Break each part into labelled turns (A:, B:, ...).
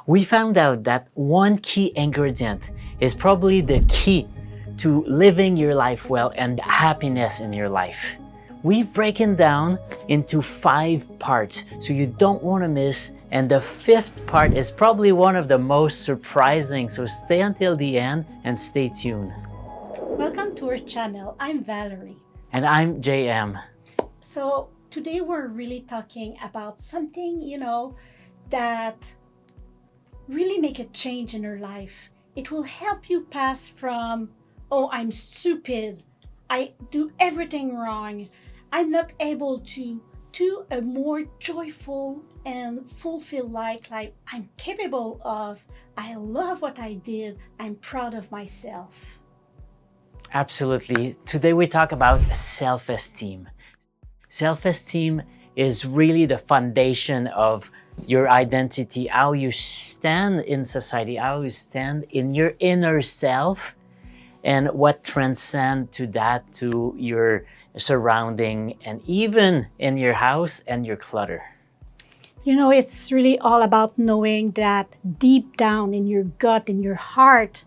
A: We found out that one key ingredient is probably the key to living your life well and happiness in your life. We've broken down into 5 parts, so you don't want to miss. And the 5th part is probably one of the most surprising, so stay until the end and stay tuned.
B: Welcome to our channel. I'm Valerie.
A: And I'm JM.
B: So today we're really talking about something, that really make a change in your life. It will help you pass from, oh, I'm stupid, I do everything wrong, I'm not able to a more joyful and fulfilled life I'm capable of. I love what I did. I'm proud of myself.
A: Absolutely. Today we talk about self-esteem. Self-esteem is really the foundation of your identity, how you stand in society, how you stand in your inner self, and what transcends to that, to your surrounding, and even in your house and your clutter.
B: It's really all about knowing that deep down in your gut, in your heart,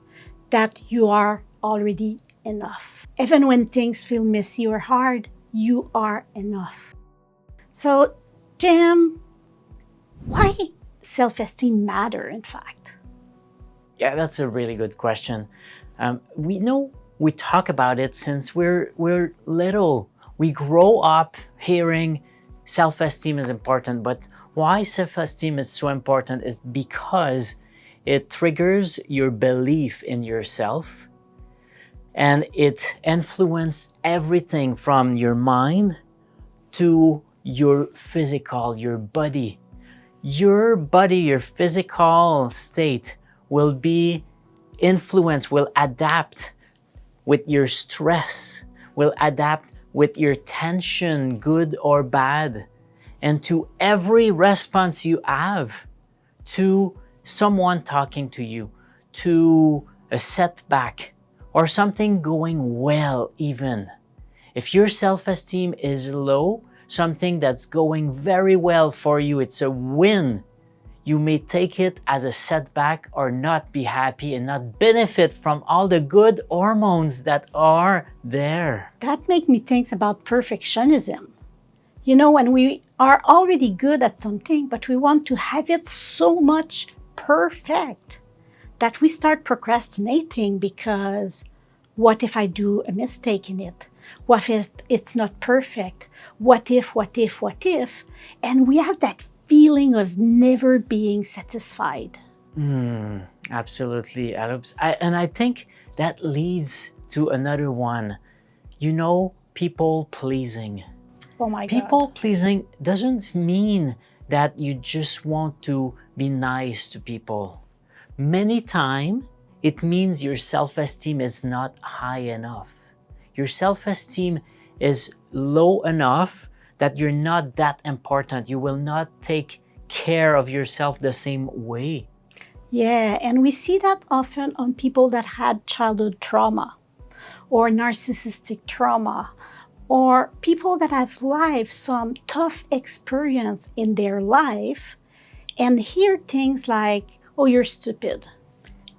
B: that you are already enough. Even when things feel messy or hard, you are enough. So, Jim, why self-esteem matter, in fact?
A: Yeah, that's a really good question. We talk about it since we're little. We grow up hearing self-esteem is important, but why self-esteem is so important is because it triggers your belief in yourself, and it influences everything from your mind to your physical, your body. Your body, your physical state will be influenced, will adapt with your stress, will adapt with your tension, good or bad, and to every response you have to someone talking to you, to a setback, or something going well even. If your self-esteem is low, something that's going very well for you, it's a win, you may take it as a setback or not be happy and not benefit from all the good hormones that are there.
B: That makes me think about perfectionism. When we are already good at something, but we want to have it so much perfect that we start procrastinating because what if I do a mistake in it? What if it's not perfect? What if? And we have that feeling of never being satisfied.
A: Absolutely, Alubs. And I think that leads to another one. People pleasing.
B: Oh my God.
A: People pleasing doesn't mean that you just want to be nice to people. Many times, it means your self-esteem is not high enough. Your self-esteem is low enough that you're not that important. You will not take care of yourself the same way.
B: Yeah, and we see that often on people that had childhood trauma or narcissistic trauma, or people that have lived some tough experience in their life and hear things like, oh, you're stupid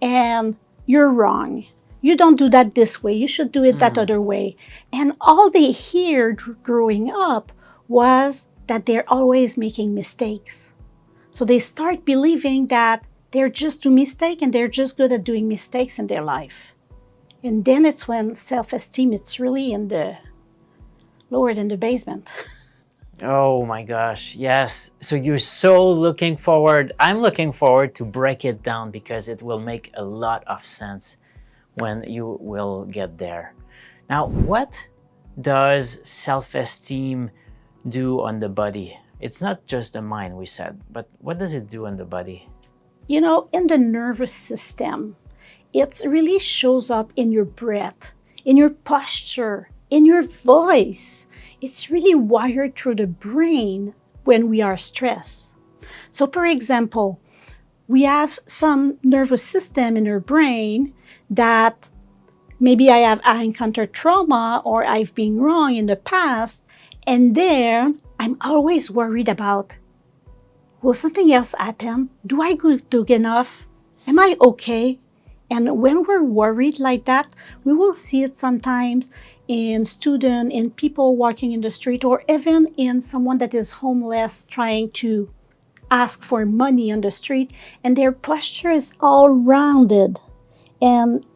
B: and you're wrong. You don't do that this way. You should do it that other way. And all they hear growing up was that they're always making mistakes. So they start believing that they're just do mistakes and they're just good at doing mistakes in their life. And then it's when self-esteem, it's really lowered in the basement.
A: Oh my gosh, yes. So you're so looking forward. I'm looking forward to break it down because it will make a lot of sense when you will get there. Now, what does self-esteem do on the body? It's not just the mind, we said, but what does it do on the body?
B: In the nervous system, it really shows up in your breath, in your posture, in your voice. It's really wired through the brain when we are stressed. So, for example, we have some nervous system in our brain that maybe I encountered trauma or I've been wrong in the past, and there I'm always worried about Will something else happen? Do I do enough? Am I okay? And when we're worried like that, we will see it sometimes in students, in people walking in the street, or even in someone that is homeless trying to ask for money on the street, and their posture is all rounded, and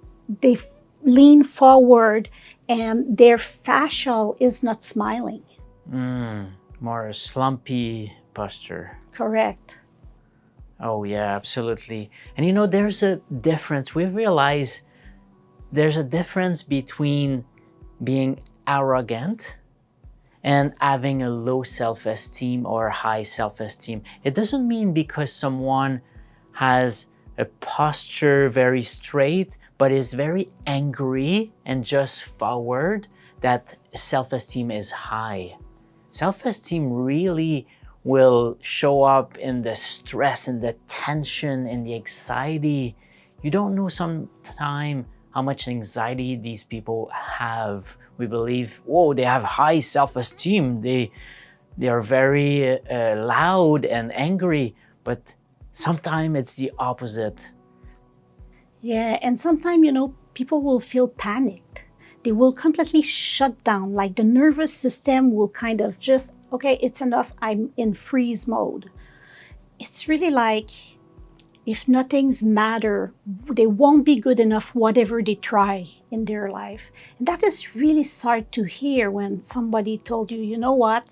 B: they lean forward, and their facial is not smiling.
A: More slumpy posture.
B: Correct.
A: Oh, yeah, absolutely. And there's a difference. We realize there's a difference between being arrogant and having a low self-esteem or high self-esteem. It doesn't mean because someone has a posture very straight but is very angry and just forward that self-esteem is high. Self-esteem really will show up in the stress and the tension and the anxiety. You don't know sometimes how much anxiety these people have. We believe, whoa, they have high self-esteem. They are very loud and angry, but sometimes it's the opposite.
B: Yeah, and sometimes, people will feel panicked. They will completely shut down, like the nervous system will kind of just, okay, it's enough, I'm in freeze mode. It's really like if nothing's matter, they won't be good enough whatever they try in their life. And that is really sad to hear when somebody told you, you know what,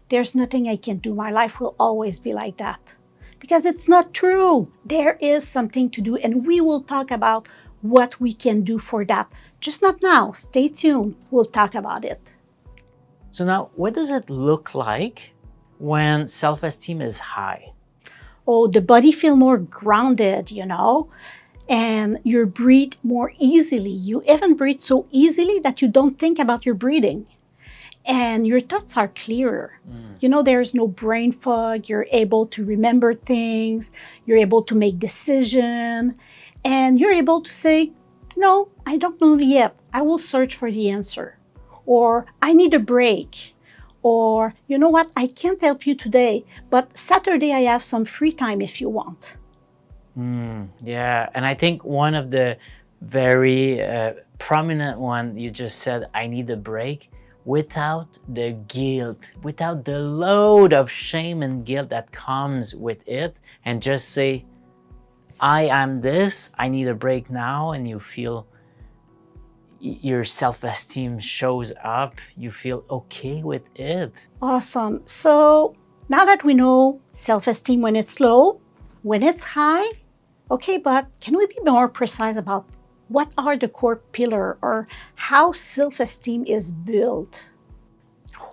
B: there's nothing I can do, my life will always be like that. Because it's not true. There is something to do, and we will talk about what we can do for that. Just not now. Stay tuned. We'll talk about it.
A: So now, what does it look like when self-esteem is high?
B: Oh, the body feel more grounded, and you breathe more easily. You even breathe so easily that you don't think about your breathing. And your thoughts are clearer. There's no brain fog. You're able to remember things. You're able to make decisions. And you're able to say, no, I don't know yet. I will search for the answer. Or I need a break. Or, you know what, I can't help you today, but Saturday I have some free time if you want.
A: Yeah, and I think one of the very prominent one you just said, I need a break, without the guilt, without the load of shame and guilt that comes with it, and just say, I am this, I need a break now, and you feel your self-esteem shows up, you feel okay with it.
B: Awesome. So now that we know self-esteem when it's low, when it's high, okay, but can we be more precise about what are the core pillars or how self-esteem is built?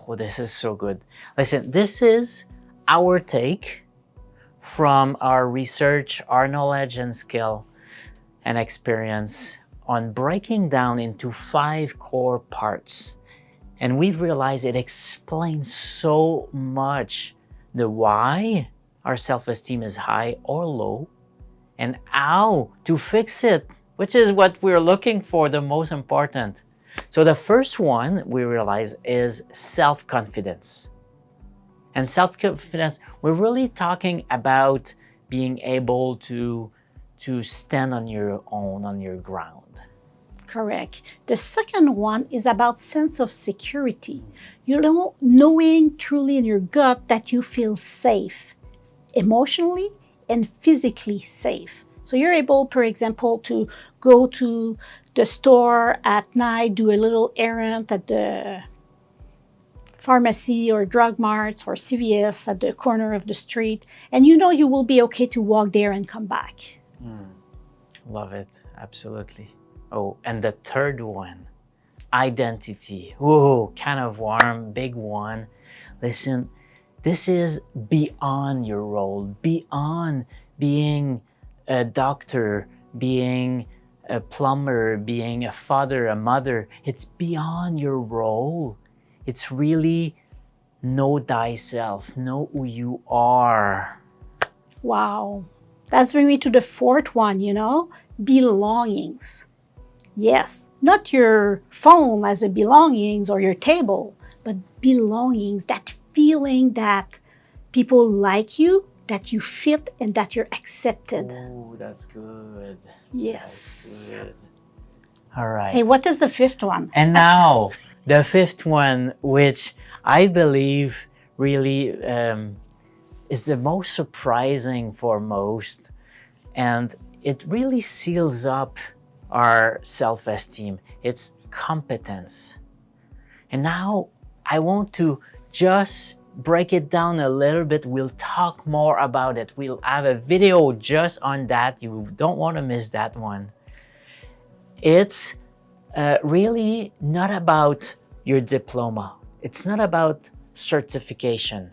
A: Oh, this is so good. Listen, this is our take from our research, our knowledge and skill and experience on breaking down into 5 core parts. And we've realized it explains so much the why our self-esteem is high or low and how to fix it, which is what we're looking for, the most important. So the first one we realize is self-confidence. And self-confidence, we're really talking about being able to stand on your own, on your ground.
B: Correct. The second one is about sense of security. Knowing truly in your gut that you feel safe, emotionally and physically safe. So you're able, for example, to go to the store at night, do a little errand at the pharmacy or drug marts or CVS at the corner of the street, and you will be okay to walk there and come back.
A: Love it. Absolutely. Oh, and the third one, identity. Whoa, kind of warm, big one. Listen, this is beyond your role, beyond being a doctor, being a plumber, being a father, a mother. It's beyond your role. It's really know thyself, know who you are.
B: Wow. That's bring me to the fourth one, belongings. Yes, not your phone as a belongings or your table, but belongings, that feeling that people like you that you fit and that you're accepted.
A: Oh, that's good.
B: Yes.
A: That's good. All right.
B: Hey, what is the fifth one?
A: And now, the fifth one, which I believe really is the most surprising for most, and it really seals up our self-esteem. It's competence. And now I want to just break it down a little bit. We'll talk more about it. We'll have a video just on that. You don't want to miss that one. It's really not about your diploma. It's not about certification.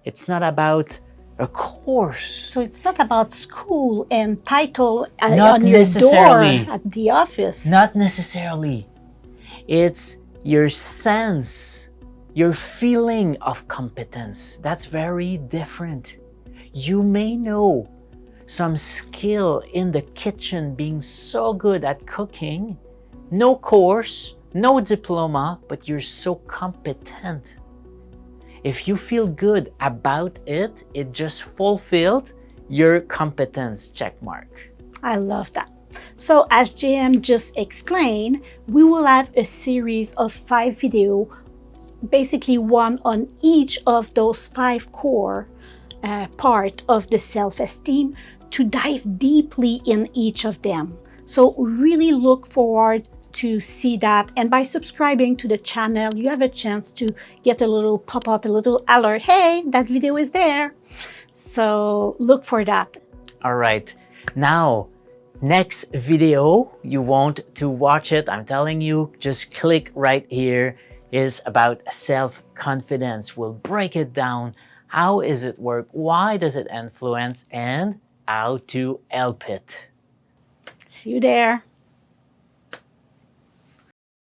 A: It's not about a course.
B: So it's not about school and title
A: Not
B: on your
A: necessarily.
B: door at the office.
A: Not necessarily. It's your sense, your feeling of competence. That's very different. You may know some skill in the kitchen, being so good at cooking, no course, no diploma, but you're so competent. If you feel good about it, it just fulfilled your competence check mark.
B: I love that. So as JM just explained, we will have a series of 5 videos, basically one on each of those 5 core part of the self-esteem, to dive deeply in each of them. So really look forward to see that, and by subscribing to the channel you have a chance to get a little pop-up, a little alert, hey, that video is there. So look for that.
A: All right, now next video, you want to watch it, I'm telling you, just click right here, is about self-confidence. We'll break it down. How does it work? Why does it influence? And how to help it.
B: See you there.